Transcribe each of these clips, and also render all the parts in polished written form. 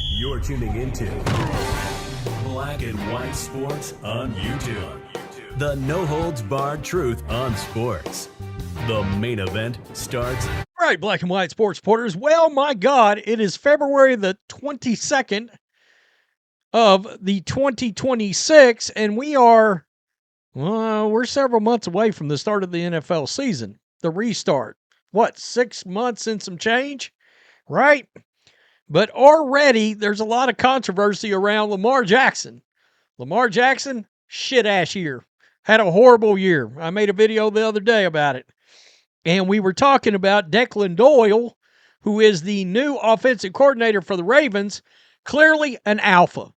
You're tuning into Black and White Sports on YouTube. The no-holds-barred truth on sports. The main event starts. All right, Black and White Sports supporters. Well, my God, it is February the 22nd of the 2026, and we're several months away from the start of the NFL season, the restart. 6 months and some change, right? But already there's a lot of controversy around Lamar Jackson. Lamar Jackson, shit-ass year. Had a horrible year. I made a video the other day about it. And we were talking about Declan Doyle, who is the new offensive coordinator for the Ravens, clearly an alpha.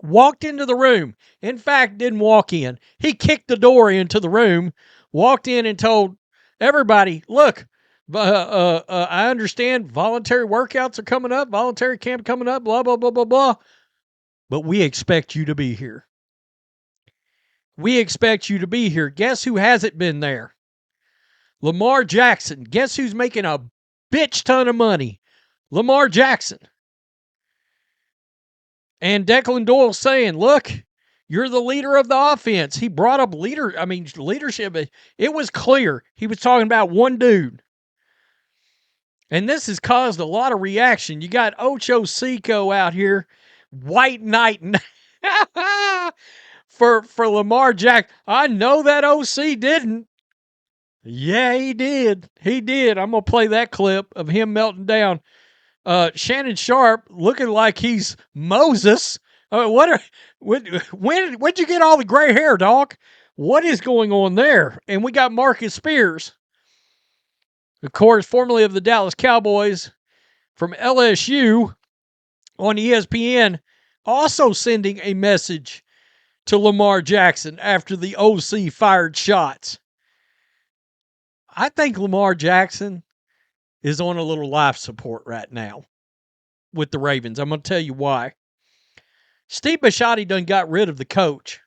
Walked into the room. In fact, didn't walk in. He kicked the door into the room, walked in and told everybody, look, I understand voluntary workouts are coming up, voluntary camp coming up, blah, blah, blah, blah, blah. But we expect you to be here. We expect you to be here. Guess who hasn't been there? Lamar Jackson. Guess who's making a bitch ton of money? Lamar Jackson. And Declan Doyle saying, look, you're the leader of the offense. He brought up leadership. It was clear. He was talking about one dude. And this has caused a lot of reaction. You got Ocho Cinco out here, white knighting for Lamar Jackson. I know that OC didn't. Yeah, he did. He did. I'm going to play that clip of him melting down. Shannon Sharpe looking like he's Moses. When'd you get all the gray hair, dog? What is going on there? And we got Marcus Spears, of course, formerly of the Dallas Cowboys, from LSU on ESPN, also sending a message to Lamar Jackson after the OC fired shots. I think Lamar Jackson is on a little life support right now with the Ravens. I'm going to tell you why. Steve Bisciotti done got rid of the coach.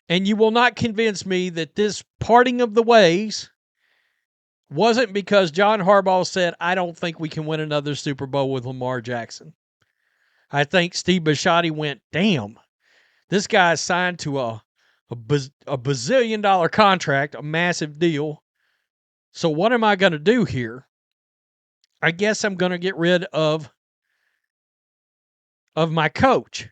And you will not convince me that this parting of the ways wasn't because John Harbaugh said, I don't think we can win another Super Bowl with Lamar Jackson. I think Steve Bisciotti went, damn, this guy signed to a bazillion-dollar contract, a massive deal. So what am I going to do here? I guess I'm going to get rid of my coach.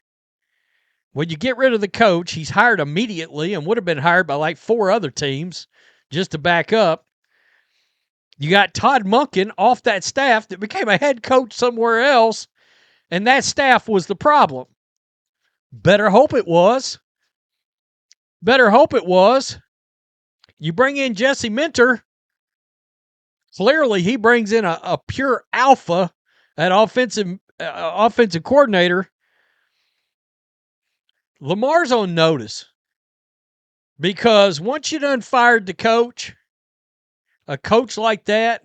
When you get rid of the coach, he's hired immediately and would have been hired by like 4 other teams just to back up. You got Todd Monken off that staff that became a head coach somewhere else, and that staff was the problem. Better hope it was. Better hope it was. You bring in Jesse Minter. Clearly, he brings in a pure alpha at offensive coordinator. Lamar's on notice because once you done fired the coach, a coach like that,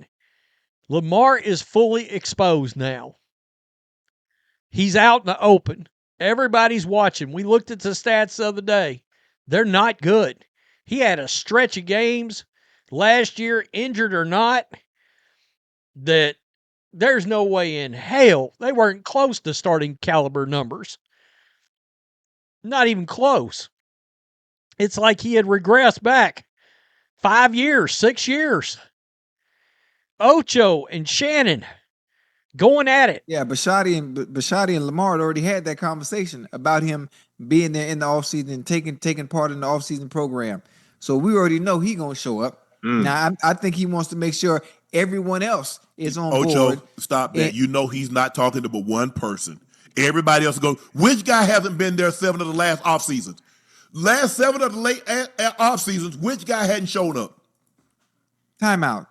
Lamar is fully exposed now. He's out in the open. Everybody's watching. We looked at the stats the other day. They're not good. He had a stretch of games last year, injured or not, that there's no way in hell they weren't close to starting caliber numbers. Not even close. It's like he had regressed back 5 years, 6 years. Ocho and Shannon going at it. Yeah, Bisciotti and Lamar had already had that conversation about him being there in the offseason and taking part in the offseason program. So we already know he's going to show up. Now, I think he wants to make sure everyone else is on board. Ocho, stop that. You know he's not talking to but one person. Everybody else goes, which guy hasn't been there 7 of the last off seasons? Last 7 of the late off seasons, which guy hadn't shown up? Time out.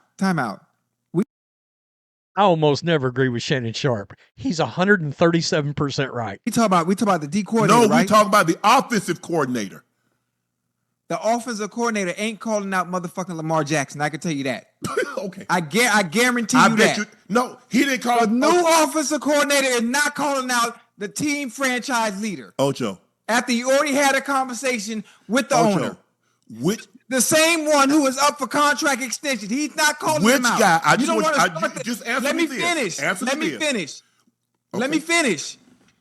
I almost never agree with Shannon Sharpe. He's 137% right. We talk about the D coordinator, No, right? we talk about the offensive coordinator. The offensive coordinator ain't calling out motherfucking Lamar Jackson. I can tell you that. Okay. I guarantee you that. No, he didn't call. The new offensive coordinator is not calling out the team franchise leader. Ocho. After you already had a conversation with the owner. The same one who is up for contract extension. He's not calling Which him out. guy? I You just don't want wanna start you just answer Let me me this. finish. Answer Let me me this. finish. Okay. Let me finish.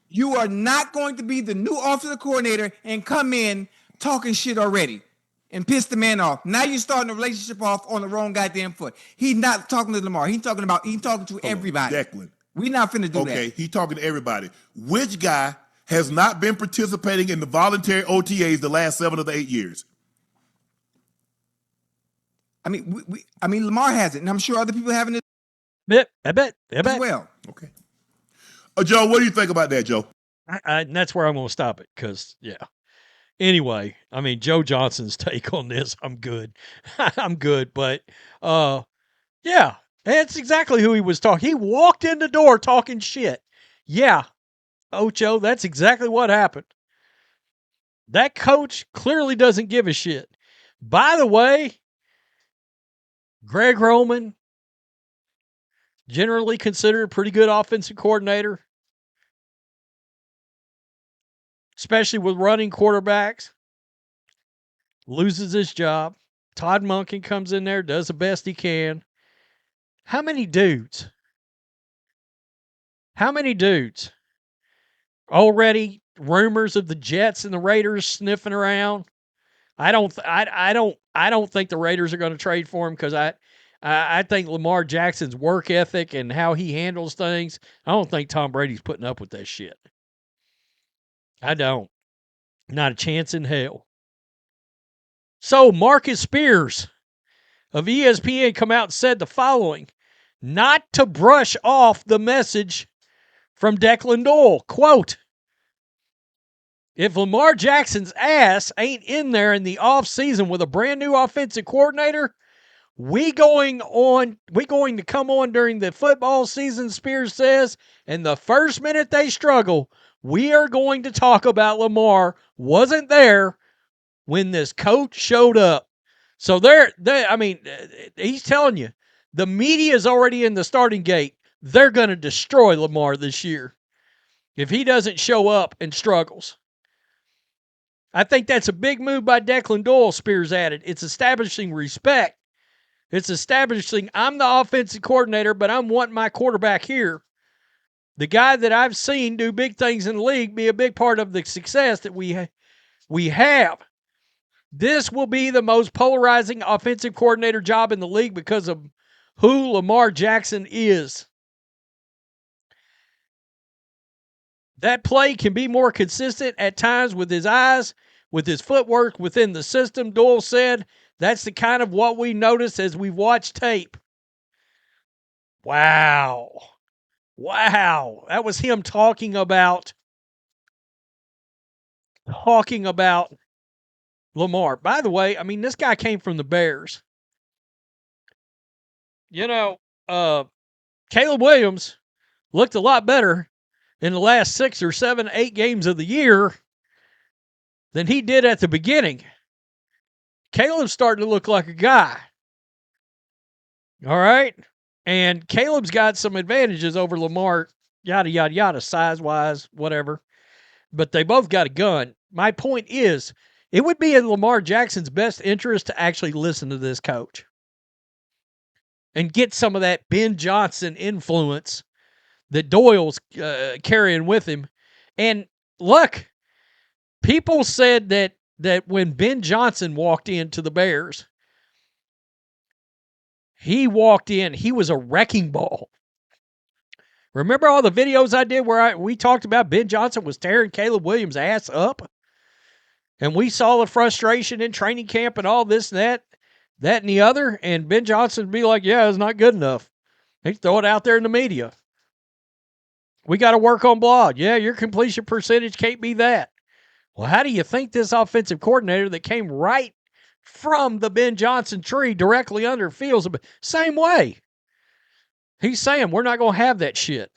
You are not going to be the new offensive coordinator and come in talking shit already and piss the man off. Now you're starting the relationship off on the wrong goddamn foot. He's not talking to Lamar. He's talking to everybody. Declan. We're not finna do that. Okay, he's talking to everybody. Which guy has not been participating in the voluntary OTAs the last 7 of the 8 years? I mean, Lamar has it, and I'm sure other people having it I bet. as well. Okay. Joe, what do you think about that, Joe? And that's where I'm going to stop it because, yeah. Anyway, I mean, Joe Johnson's take on this, I'm good. I'm good. But, yeah, that's exactly who he was talking. He walked in the door talking shit. Yeah, Ocho, that's exactly what happened. That coach clearly doesn't give a shit. By the way, Greg Roman, generally considered a pretty good offensive coordinator, especially with running quarterbacks, loses his job. Todd Monken comes in there, does the best he can. How many dudes? Already rumors of the Jets and the Raiders sniffing around. I don't think the Raiders are going to trade for him because I think Lamar Jackson's work ethic and how he handles things, I don't think Tom Brady's putting up with that shit. I don't. Not a chance in hell. So Marcus Spears of ESPN come out and said the following, not to brush off the message from Declan Doyle. Quote, if Lamar Jackson's ass ain't in there in the offseason with a brand new offensive coordinator, we going to come on during the football season, Spears says, and the first minute they struggle, we are going to talk about Lamar wasn't there when this coach showed up. So he's telling you, the media is already in the starting gate. They're going to destroy Lamar this year if he doesn't show up and struggles. I think that's a big move by Declan Doyle, Spears added. It's establishing respect. It's establishing I'm the offensive coordinator, but I'm wanting my quarterback here. The guy that I've seen do big things in the league be a big part of the success that we have. This will be the most polarizing offensive coordinator job in the league because of who Lamar Jackson is. That play can be more consistent at times with his eyes, with his footwork within the system, Doyle said. That's the kind of what we notice as we watch tape. Wow. That was him talking about Lamar. By the way, I mean, this guy came from the Bears. Caleb Williams looked a lot better in the last 6 or 7, 8 games of the year than he did at the beginning. Caleb's starting to look like a guy. All right? And Caleb's got some advantages over Lamar, yada, yada, yada, size-wise, whatever. But they both got a gun. My point is, it would be in Lamar Jackson's best interest to actually listen to this coach and get some of that Ben Johnson influence that Doyle's carrying with him. And look, people said that when Ben Johnson walked into the Bears, he was a wrecking ball. Remember all the videos I did where we talked about Ben Johnson was tearing Caleb Williams' ass up? And we saw the frustration in training camp and all this and that and the other. And Ben Johnson would be like, yeah, it's not good enough. He'd throw it out there in the media. We got to work on blah. Yeah, your completion percentage can't be that. Well, how do you think this offensive coordinator that came right from the Ben Johnson tree directly under feels? Same way. He's saying we're not going to have that shit.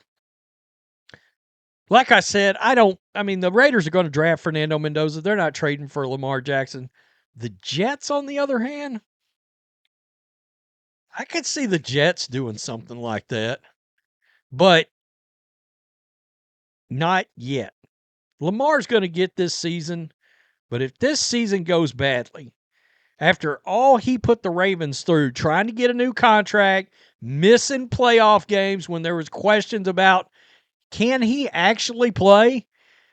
Like I said, the Raiders are going to draft Fernando Mendoza. They're not trading for Lamar Jackson. The Jets, on the other hand, I could see the Jets doing something like that, but not yet. Lamar's going to get this season, but if this season goes badly, after all he put the Ravens through, trying to get a new contract, missing playoff games when there was questions about, can he actually play?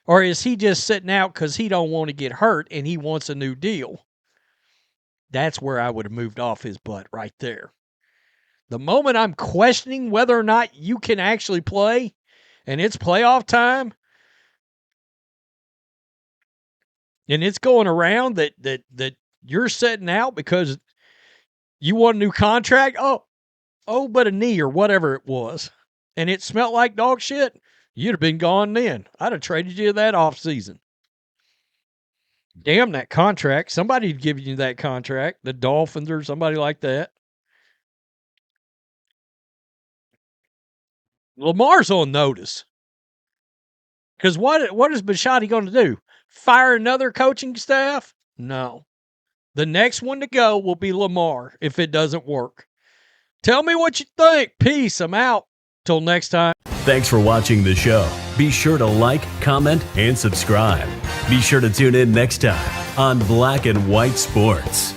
Or is he just sitting out because he don't want to get hurt and he wants a new deal? That's where I would have moved off his butt right there. The moment I'm questioning whether or not you can actually play and it's playoff time and it's going around that you're sitting out because you want a new contract, but a knee or whatever it was, and it smelled like dog shit, you'd have been gone then. I'd have traded you that offseason. Damn that contract. Somebody'd give you that contract, the Dolphins or somebody like that. Lamar's on notice. Because what is Bisciotti going to do? Fire another coaching staff? No. The next one to go will be Lamar if it doesn't work. Tell me what you think. Peace. I'm out. Till next time. Thanks for watching the show. Be sure to like, comment, and subscribe. Be sure to tune in next time on Black and White Sports.